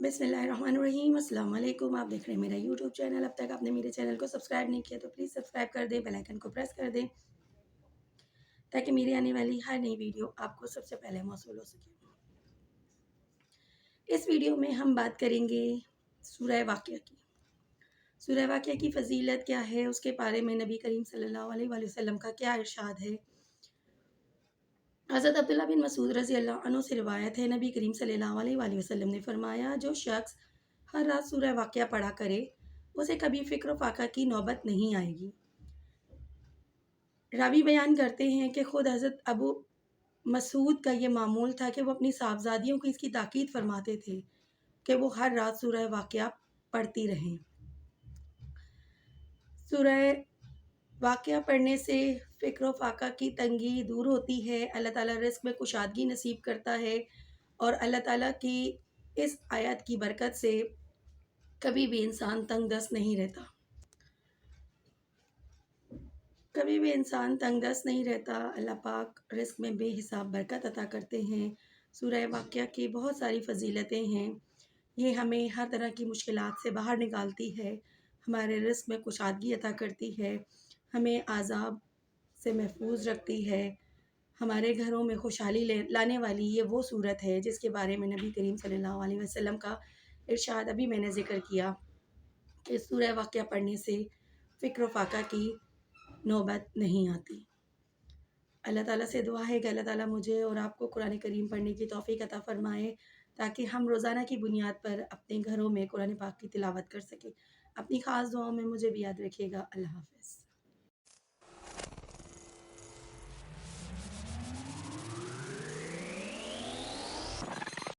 बिस्मिल्लाहिर्रहमानिर्रहीम। अस्सलाम वालेकुम। आप देख रहे हैं मेरा यूट्यूब चैनल। अब तक आपने मेरे चैनल को सब्सक्राइब नहीं किया तो प्लीज़ सब्सक्राइब कर दें, बेल आइकन को प्रेस कर दें ताकि मेरी आने वाली हर नई वीडियो आपको सबसे पहले मौसूल हो सके। इस वीडियो में हम बात करेंगे सूरह वाक़िया की। सूरह वाक़िया की फ़जीलत क्या है, उसके बारे में नबी करीम सल्लल्लाहु अलैहि वसल्लम का क्या इरशाद है। हज़रत अब्दुल्लाह बिन मसूद रज़ी अल्लाह अन्हु से रिवायत है, नबी करीम सल्लल्लाहु अलैहि वसल्लम ने फरमाया, जो शख्स हर रात सूरह वाक़िया पढ़ा करे उसे कभी फ़िक्र फ़ाक़ा की नौबत नहीं आएगी। रावी बयान करते हैं कि ख़ुद हज़रत अबू मसूद का ये मामूल था कि वो अपनी साहबज़ादियों को इसकी ताकीद फरमाते थे कि वो हर रात सूरह वाक़िया पढ़ती रहें। सूरह वाक़िया पढ़ने से फ़िक्र फ़ाक़ा की तंगी दूर होती है, अल्लाह ताला रिज़्क़ में कुशादगी नसीब करता है और अल्लाह ताला की इस आयत की बरकत से कभी भी इंसान तंगदस्त नहीं रहता। कभी भी इंसान तंगदस्त नहीं रहता। अल्लाह पाक रिज़्क़ में बेहिसाब बरकत अता करते हैं। सूरह वाक़िया की बहुत सारी फ़जीलतें हैं। ये हमें हर तरह की मुश्किलात से बाहर निकालती है, हमारे रिज़्क़ में कुशादगी अता करती है, हमें आज़ाब से महफूज रखती है, हमारे घरों में खुशहाली लाने वाली ये वो सूरत है जिसके बारे में नबी करीम सल्लल्लाहु अलैहि वसल्लम का इरशाद अभी मैंने ज़िक्र किया कि सूरह वाक़िया पढ़ने से फ़िक्र फ़ाक़ा की नौबत नहीं आती। अल्लाह ताला से दुआ है कि अल्लाह ताला मुझे और आपको कुरान करीम पढ़ने की तौफ़ीक़ अता फ़रमाए ताकि हम रोज़ाना की बुनियाद पर अपने घरों में कुरान पाक की तिलावत कर सकें। अपनी ख़ास दुआओं में मुझे भी याद रखिएगा। अल्लाह हाफ़िज़।